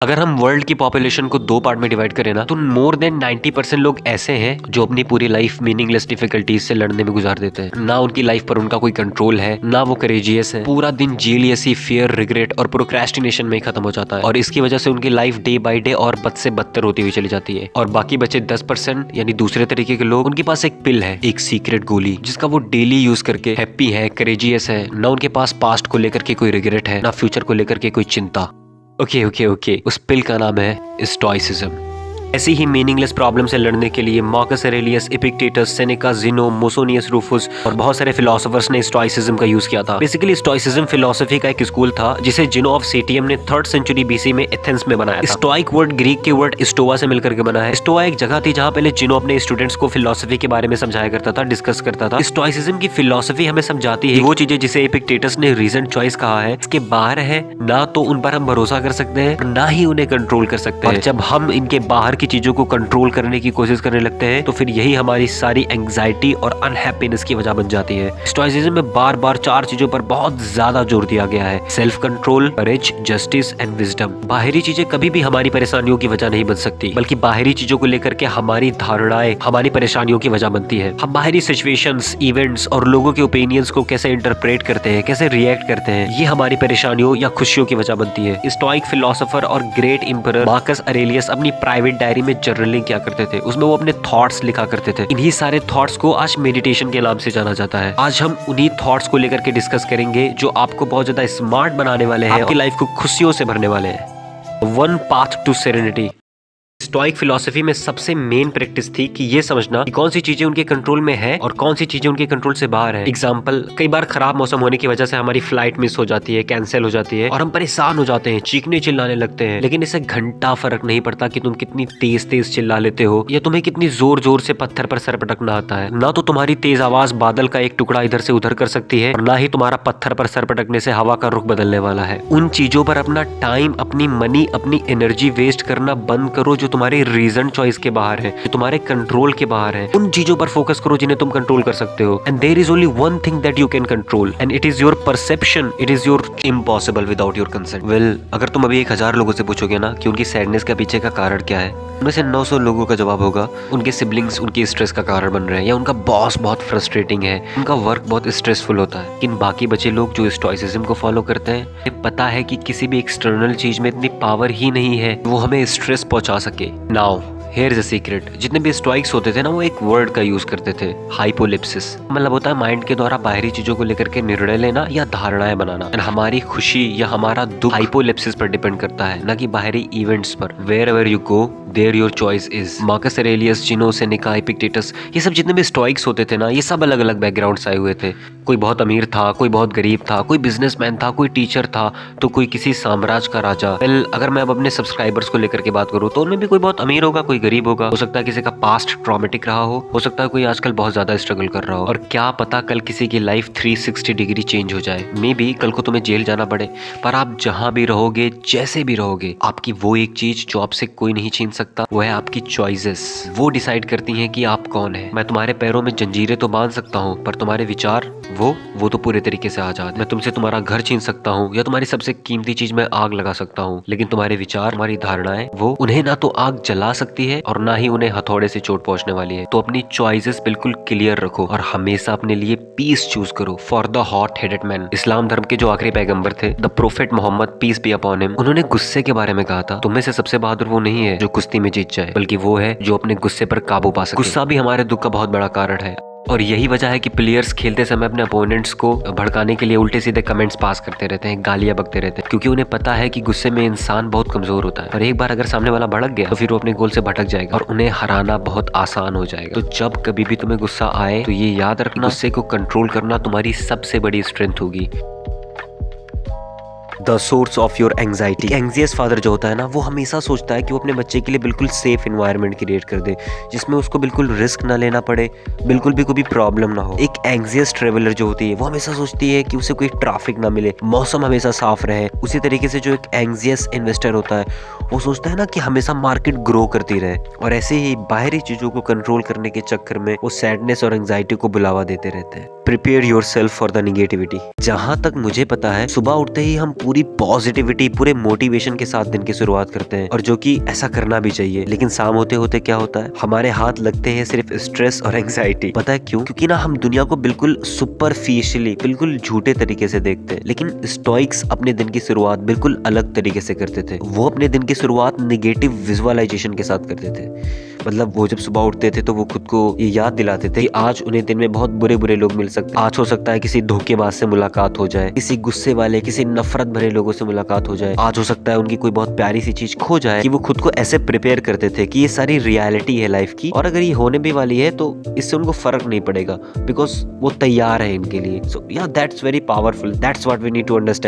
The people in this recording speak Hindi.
अगर हम वर्ल्ड की पॉपुलेशन को दो पार्ट में डिवाइड करें ना, तो मोर देन 90% लोग ऐसे हैं जो अपनी पूरी लाइफ मीनिंगलेस डिफिकल्टीज से लड़ने में गुजार देते हैं। ना उनकी लाइफ पर उनका कोई कंट्रोल है, ना वो करेजियस है। पूरा दिन जेलियसी, फियर, रिग्रेट और प्रोक्रेस्टिनेशन में ही खत्म हो जाता है और इसकी वजह से उनकी लाइफ डे बाय डे और बद से बदतर होती हुई चली जाती है। और बाकी बचे 10% यानी दूसरे तरीके के लोग, उनके पास एक पिल है, एक सीक्रेट गोली, जिसका वो डेली यूज करके हैप्पी है, करेजियस है। ना उनके पास पास्ट को लेकर के कोई रिग्रेट है, ना फ्यूचर को लेकर के कोई चिंता। ओके, उस पिल का नाम है स्टोइसिज्म। ऐसी ही मीनिंगलेस प्रॉब्लम से लड़ने के लिए Marcus Aurelius, Epictetus, Seneca, Zeno, Musonius Rufus और बहुत सारे फिलोसोफर्स ने स्टोइसिज्म का यूज किया था। बेसिकली स्टोइसिज्म फिलोसफी का एक स्कूल था जिसे जिनो ऑफ सेटियम ने 3rd सेंचुरी बीसी में एथेंस में बनाया था। स्टोइक वर्ड ग्रीक के वर्ड स्टोआ से मिलकर के बना है। स्टोआ एक जगह थी जहाँ पहले जिनो अपने स्टूडेंट्स को फिलोसफी के बारे में समझाया करता था, डिस्कस करता था। स्टोइसिज्म की फिलोसफी हमें समझाती है वो चीजें जिसे एपिक्टेटस ने रीजन चॉइस कहा है, इसके बाहर है, ना तो उन पर हम भरोसा कर सकते हैं, ना ही उन्हें कंट्रोल कर सकते हैं। जब हम इनके बाहर की चीजों को कंट्रोल करने की कोशिश करने लगते हैं तो फिर यही हमारी सारी एंजाइटी और अनहैप्पीनेस की वजह बन जाती है। स्टोइसिज्म में बार बार 4 चीजों पर बहुत ज्यादा जोर दिया गया है: self control, courage, justice and wisdom. बाहरी चीजें कभी भी हमारी परेशानियों की वजह नहीं बन सकती, बल्कि बाहरी चीजों को लेकर के हमारी धारणाएं हमारी परेशानियों की वजह बनती है। हम बाहरी सिचुएशंस, इवेंट्स और लोगों के ओपिनियंस को कैसे इंटरप्रेट करते हैं, कैसे रिएक्ट करते हैं, ये हमारी परेशानियों या खुशियों की वजह बनती है। स्टोइक फिलोसोफर और ग्रेट एम्परर मार्कस एरेलियस अपनी प्राइवेट डायरी में जर्नलिंग क्या करते थे, उसमें वो अपने थॉट्स लिखा करते थे। इन्हीं सारे थॉट्स को आज मेडिटेशन के नाम से जाना जाता है। आज हम उन्हीं थॉट्स को लेकर के डिस्कस करेंगे जो आपको बहुत ज्यादा स्मार्ट बनाने वाले हैं, आपकी लाइफ को खुशियों से भरने वाले हैं। One path to serenity. Stoic philosophy में सबसे मेन प्रैक्टिस थी कि ये समझना कि कौन सी चीजें उनके कंट्रोल में है और कौन सी चीजें उनके कंट्रोल से बाहर है। एग्जांपल, कई बार खराब मौसम होने की वजह से हमारी फ्लाइट मिस हो जाती है, कैंसिल हो जाती है और हम परेशान हो जाते हैं, चीखने चिल्लाने लगते हैं। लेकिन इससे घंटा फर्क नहीं पड़ता कि तुम कितनी तेज तेज चिल्ला लेते हो या तुम्हें कितनी जोर जोर से पत्थर पर सर पटकना आता है। ना तो तुम्हारी तेज आवाज बादल का एक टुकड़ा इधर से उधर कर सकती है और ना ही तुम्हारा पत्थर पर सर पटकने से हवा का रुख बदलने वाला है। उन चीजों पर अपना टाइम, अपनी मनी, अपनी एनर्जी वेस्ट करना बंद करो जो तुम्हारे रीजन चॉइस के बाहर है, जो तुम्हारे कंट्रोल के बाहर है। उन चीजों पर फोकस करो जिन्हें तुम कंट्रोल कर सकते हो। And there is only one thing that you can control and it is your perception, it is your impossible without your consent. Well, अगर तुम अभी 1000 लोगों से पूछोगे ना कि उनकी सैडनेस के पीछे का कारण क्या है, उनमें से 900 लोगों का जवाब होगा उनके सिबलिंग्स उनकी स्ट्रेस का कारण बन रहे हैं, या उनका बॉस बहुत फ्रस्ट्रेटिंग है, उनका वर्क बहुत स्ट्रेसफुल होता है। लेकिन बाकी बचे लोग जो स्टोइसिज्म को फॉलो करते हैं, उन्हें पता है कि किसी भी एक्सटर्नल चीज में इतनी पावर ही नहीं है वो हमें स्ट्रेस पहुंचा सके। Now here is a secret. जितने भी स्टोइक्स होते थे ना, वो एक वर्ड का यूज करते थे, हाइपोलिप्सिस। मतलब होता है माइंड के द्वारा बाहरी चीजों को लेकर के निर्णय लेना या धारणाएं बनाना। एंड हमारी खुशी या हमारा दुख हाइपोलिप्सिस पर डिपेंड करता है, ना कि बाहरी इवेंट्स पर। Wherever you go there your choice is. Marcus Aurelius, Zeno, Seneca, Epictetus, ये सब जितने भी स्टोइक्स होते थे ना, ये सब अलग अलग बैकग्राउंड से आए हुए थे। कोई बहुत अमीर था, कोई बहुत गरीब था, कोई बिजनेसमैन था, कोई टीचर था, तो कोई किसी साम्राज्य का राजा। वेल, अगर मैं अब अपने सब्सक्राइबर्स को लेकर के बात करूँ तो उनमें भी कोई बहुत अमीर होगा, कोई गरीब होगा, हो सकता है किसी का पास्ट ट्रॉमेटिक रहा हो सकता है कोई आजकल बहुत ज्यादा स्ट्रगल कर रहा हो। और क्या पता कल किसी की लाइफ 360 डिग्री चेंज हो जाए। मे बी कल को तुम्हें जेल जाना पड़े, पर आप जहां भी रहोगे, जैसे भी रहोगे, आपकी वो एक चीज जो आपसे कोई नहीं छीन सकता, वो है आपकी चॉइसेस। वो डिसाइड करती हैं कि आप कौन है। मैं तुम्हारे पैरों में जंजीरें तो बांध सकता हूँ, पर तुम्हारे विचार वो तो पूरे तरीके से आजाद। मैं तुमसे तुम्हारा घर छीन सकता हूँ या तुम्हारी सबसे कीमती चीज में आग लगा सकता हूँ, लेकिन तुम्हारे विचार, तुम्हारी धारणाएं, वो उन्हें ना तो आग जला सकती है और ना ही उन्हें हथौड़े से चोट पहुंचने वाली है। तो अपनी चॉइसेस बिल्कुल क्लियर रखो और हमेशा अपने लिए पीस चूज करो for the hot headed man. इस्लाम धर्म के जो आखिरी पैगंबर थे, the prophet Muhammad, peace be upon him, उन्होंने गुस्से के बारे में कहा था, तुम में से सबसे बहादुर वो नहीं है जो कुश्ती में जीत जाए, बल्कि वो है जो अपने गुस्से पर काबू पा सके। गुस्सा भी हमारे दुख का बहुत बड़ा कारण है और यही वजह है कि प्लेयर्स खेलते समय अपने अपोनेंट्स को भड़काने के लिए उल्टे सीधे कमेंट्स पास करते रहते हैं, गालियां बकते रहते हैं, क्योंकि उन्हें पता है कि गुस्से में इंसान बहुत कमजोर होता है और एक बार अगर सामने वाला भड़क गया तो फिर वो अपने गोल से भटक जाएगा और उन्हें हराना बहुत आसान हो जाएगा। तो जब कभी भी तुम्हें गुस्सा आए तो ये याद रखना, गुस्से को कंट्रोल करना तुम्हारी सबसे बड़ी स्ट्रेंथ होगी। The source of your anxiety. Anxious father जो होता है ना, वो हमेशा सोचता है कि वो अपने बच्चे के लिए बिल्कुल सेफ इन्वायरमेंट क्रिएट कर दे, जिसमें उसको बिल्कुल रिस्क ना लेना पड़े, बिल्कुल भी कोई प्रॉब्लम ना हो। एक एंग्जियस ट्रेवलर जो होती है, वो हमेशा सोचती है कि उसे कोई ट्रैफिक ना मिले, मौसम हमेशा साफ रहे। उसी तरीके से जो एक एंग्जियस इन्वेस्टर होता है, वो सोचता है ना कि हमेशा मार्केट ग्रो करती रहे, और ऐसे ही बाहरी चीजों को कंट्रोल करने के चक्कर में वो सैडनेस और एंजाइटी को बुलावा देते रहते हैं। Prepare your self for the negativity. जहां तक मुझे पता है, सुबह उठते ही हम पूरी पॉजिटिविटी, पूरे मोटिवेशन के साथ दिन की शुरुआत करते हैं, और जो कि ऐसा करना भी चाहिए। लेकिन शाम होते होते क्या होता है, हमारे हाथ लगते हैं सिर्फ स्ट्रेस और एंजाइटी। पता है क्यों? क्योंकि ना हम दुनिया को बिल्कुल सुपरफिशियली, बिल्कुल झूठे तरीके से देखते हैं। लेकिन स्टोइक्स अपने दिन की शुरुआत बिल्कुल अलग तरीके से करते थे। वो अपने दिन की शुरुआत नेगेटिव विजुअलाइजेशन के साथ करते थे। मतलब वो जब सुबह उठते थे तो वो खुद को ये याद दिलाते थे कि आज उन्हें दिन में बहुत बुरे बुरे लोग मिल सकते हैं। आज हो सकता है किसी धोखेबाज से मुलाकात हो जाए, किसी गुस्से वाले, किसी नफरत भरे लोगों से मुलाकात हो जाए। आज हो सकता है उनकी कोई बहुत प्यारी सी चीज खो जाए। कि वो खुद को ऐसे प्रिपेयर करते थे कि ये सारी रियलिटी है लाइफ की, और अगर ये होने भी वाली है तो इससे उनको फर्क नहीं पड़ेगा, बिकॉज वो तैयार है इनके लिए। सो या that's very powerful, that's what we need to understand.